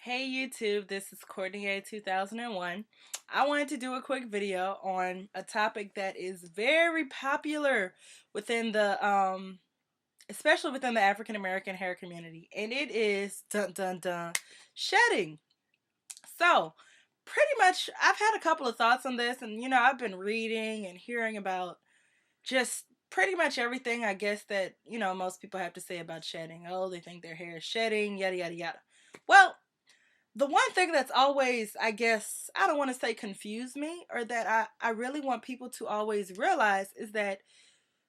Hey YouTube, this is Courtney A 2001. I wanted to do a quick video on a topic that is very popular within the especially within the African American hair community, and it is dun dun dun shedding. So, pretty much I've had a couple of thoughts on this, and I've been reading and hearing about just pretty much everything I guess that, most people have to say about shedding. Oh, they think their hair is shedding, yada yada yada. Well, the one thing that's always, I guess, I don't want to say confuse me, or that I really want people to always realize, is that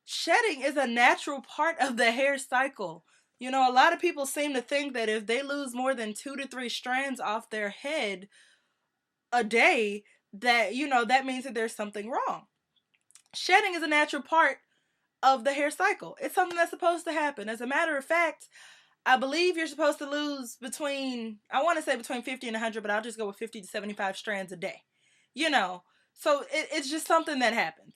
shedding is a natural part of the hair cycle. A lot of people seem to think that if they lose more than 2 to 3 strands off their head a day, that, that means that there's something wrong. Shedding is a natural part of the hair cycle. It's something that's supposed to happen. As a matter of fact, I believe you're supposed to lose between, I want to say between 50 and 100, but I'll just go with 50 to 75 strands a day. You know, so it's just something that happens.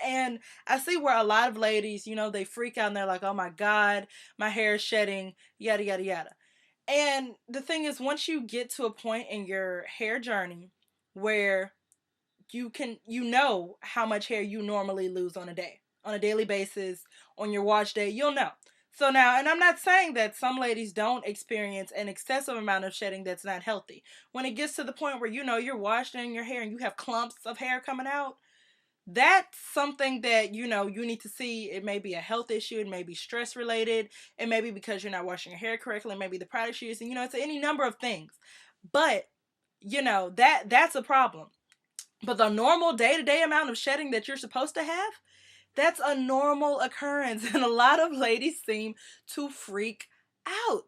And I see where a lot of ladies, they freak out and they're like, oh my God, my hair is shedding, yada, yada, yada. And the thing is, once you get to a point in your hair journey where you know how much hair you normally lose on a day, on a daily basis, on your wash day, you'll know. So now, and I'm not saying that some ladies don't experience an excessive amount of shedding that's not healthy. When it gets to the point where you're washing your hair and you have clumps of hair coming out, that's something that you need to see. It may be a health issue, it may be stress related, it may be because you're not washing your hair correctly, it may be the product you're using, it's any number of things. But that's a problem. But the normal day-to-day amount of shedding that you're supposed to have, that's a normal occurrence. And a lot of ladies seem to freak out.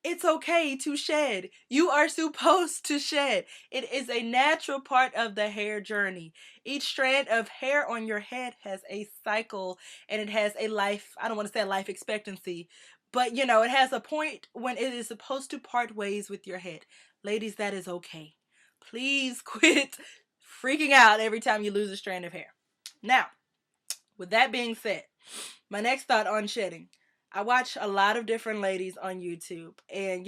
It's okay to shed. You are supposed to shed. It is a natural part of the hair journey. Each strand of hair on your head has a cycle, and it has a life, I don't want to say a life expectancy, but it has a point when it is supposed to part ways with your head. Ladies, that is okay. Please quit freaking out every time you lose a strand of hair. Now, with that being said, my next thought on shedding. I watch a lot of different ladies on YouTube, and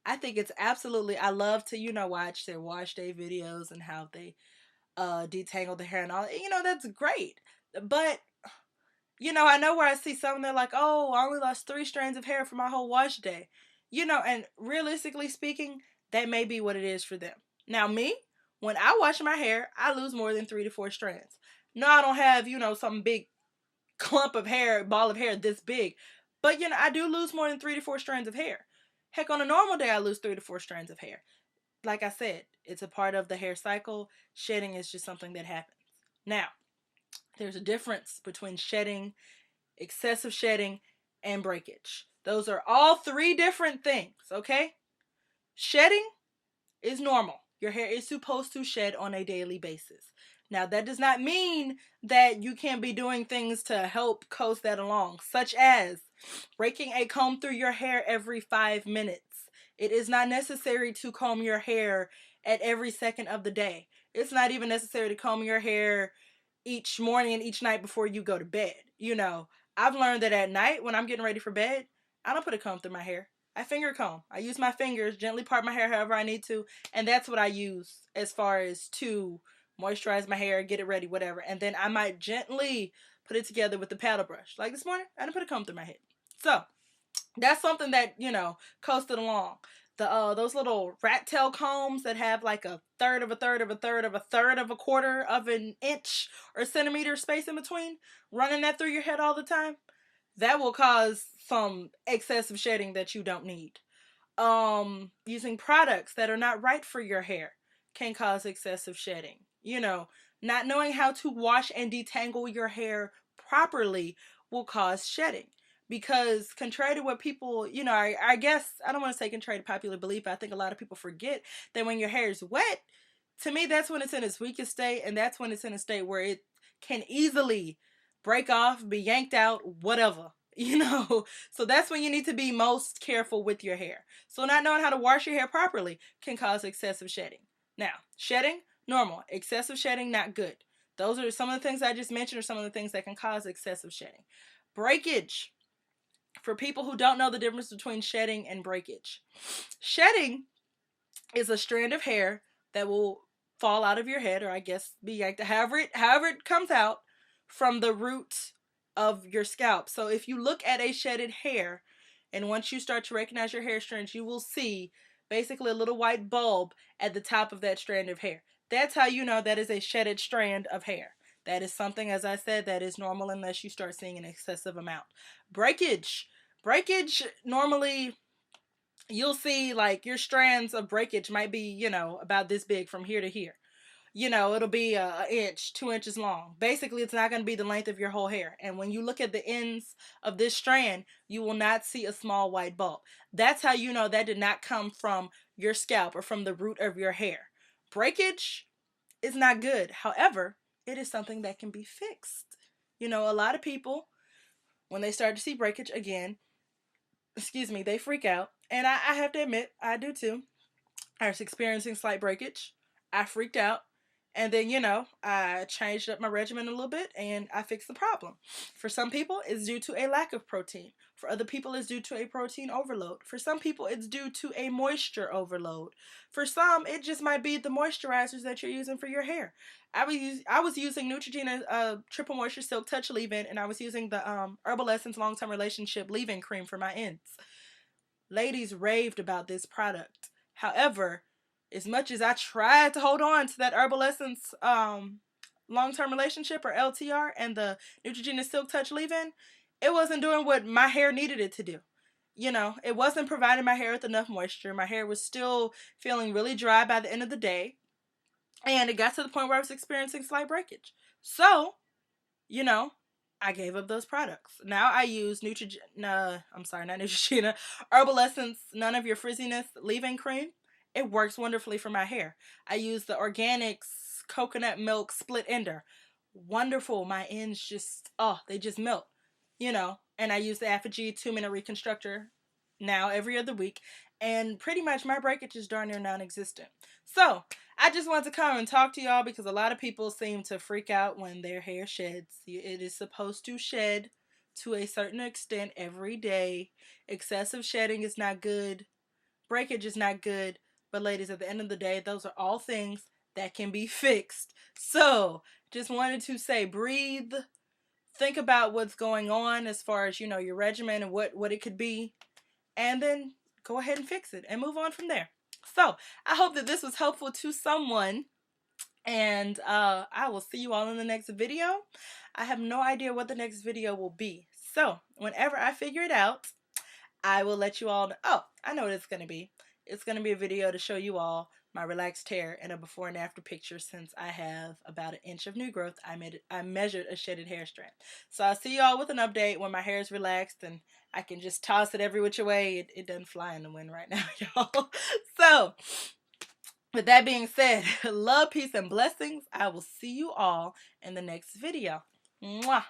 I think it's absolutely, I love to, watch their wash day videos and how they detangle the hair and all. That's great. But I know where I see some, they're like, oh, I only lost 3 strands of hair for my whole wash day. And realistically speaking, that may be what it is for them. Now, me, when I wash my hair, I lose more than 3 to 4 strands. No, I don't have, some big clump of hair, ball of hair this big. But, I do lose more than 3 to 4 strands of hair. Heck, on a normal day, I lose 3 to 4 strands of hair. Like I said, it's a part of the hair cycle. Shedding is just something that happens. Now, there's a difference between shedding, excessive shedding, and breakage. Those are all 3 different things, okay? Shedding is normal. Your hair is supposed to shed on a daily basis. Now, that does not mean that you can't be doing things to help coast that along, such as raking a comb through your hair every 5 minutes. It is not necessary to comb your hair at every second of the day. It's not even necessary to comb your hair each morning and each night before you go to bed. I've learned that at night when I'm getting ready for bed, I don't put a comb through my hair. I finger comb. I use my fingers, gently part my hair however I need to, and that's what I use as far as to moisturize my hair, get it ready, whatever. And then I might gently put it together with the paddle brush. Like this morning, I didn't put a comb through my head. So that's something that, coasted along. Those little rat tail combs that have like a third of a third of a third of a third of a quarter of an inch or centimeter space in between, running that through your head all the time, that will cause some excessive shedding that you don't need. Using products that are not right for your hair can cause excessive shedding. Not knowing how to wash and detangle your hair properly will cause shedding. Because contrary to what people, I guess, I don't want to say contrary to popular belief, I think a lot of people forget that when your hair is wet, to me, that's when it's in its weakest state, and that's when it's in a state where it can easily break off, be yanked out, whatever. So that's when you need to be most careful with your hair. So not knowing how to wash your hair properly can cause excessive shedding. Now, shedding, normal. Excessive shedding, not good. Those are some of the things I just mentioned, are some of the things that can cause excessive shedding. Breakage. For people who don't know the difference between shedding and breakage. Shedding is a strand of hair that will fall out of your head, or I guess be yanked, however it comes out from the root of your scalp. So if you look at a shedded hair, and once you start to recognize your hair strands, you will see basically a little white bulb at the top of that strand of hair. That's how you know that is a shedded strand of hair. That is something, as I said, that is normal unless you start seeing an excessive amount. Breakage. Breakage normally you'll see like your strands of breakage might be, about this big from here to here. It'll be an inch, 2 inches long. Basically, it's not going to be the length of your whole hair. And when you look at the ends of this strand, you will not see a small white bulb. That's how you know that did not come from your scalp or from the root of your hair. Breakage is not good. However, it is something that can be fixed. A lot of people, when they start to see breakage again, excuse me, they freak out. And I have to admit, I do too. I was experiencing slight breakage. I freaked out. And then, I changed up my regimen a little bit and I fixed the problem. For some people, it's due to a lack of protein. For other people, it's due to a protein overload. For some people, it's due to a moisture overload. For some, it just might be the moisturizers that you're using for your hair. I was using Neutrogena Triple Moisture Silk Touch Leave-In, and I was using the Herbal Essence Long Term Relationship Leave-In Cream for my ends. Ladies raved about this product. However, as much as I tried to hold on to that Herbal Essence long-term relationship, or LTR, and the Neutrogena Silk Touch leave-in, it wasn't doing what my hair needed it to do. It wasn't providing my hair with enough moisture. My hair was still feeling really dry by the end of the day. And it got to the point where I was experiencing slight breakage. So, you know, I gave up those products. Now I use I'm sorry, not Neutrogena, Herbal Essence None of Your Frizziness leave-in cream. It works wonderfully for my hair. I use the Organics Coconut Milk Split Ender. Wonderful. My ends just, they just melt. And I use the Apogee 2-minute reconstructor now every other week. And pretty much my breakage is darn near non-existent. So, I just wanted to come and talk to y'all because a lot of people seem to freak out when their hair sheds. It is supposed to shed to a certain extent every day. Excessive shedding is not good. Breakage is not good. But ladies, at the end of the day, those are all things that can be fixed. So, just wanted to say, breathe. Think about what's going on as far as, your regimen and what it could be. And then go ahead and fix it and move on from there. So, I hope that this was helpful to someone. And I will see you all in the next video. I have no idea what the next video will be. So, whenever I figure it out, I will let you all know. Oh, I know what it's going to be. It's going to be a video to show you all my relaxed hair and a before and after picture since I have about 1 inch of new growth. I measured a shedded hair strand. So I'll see y'all with an update when my hair is relaxed and I can just toss it every which way. It doesn't fly in the wind right now, y'all. So, with that being said, love, peace, and blessings. I will see you all in the next video. Mwah.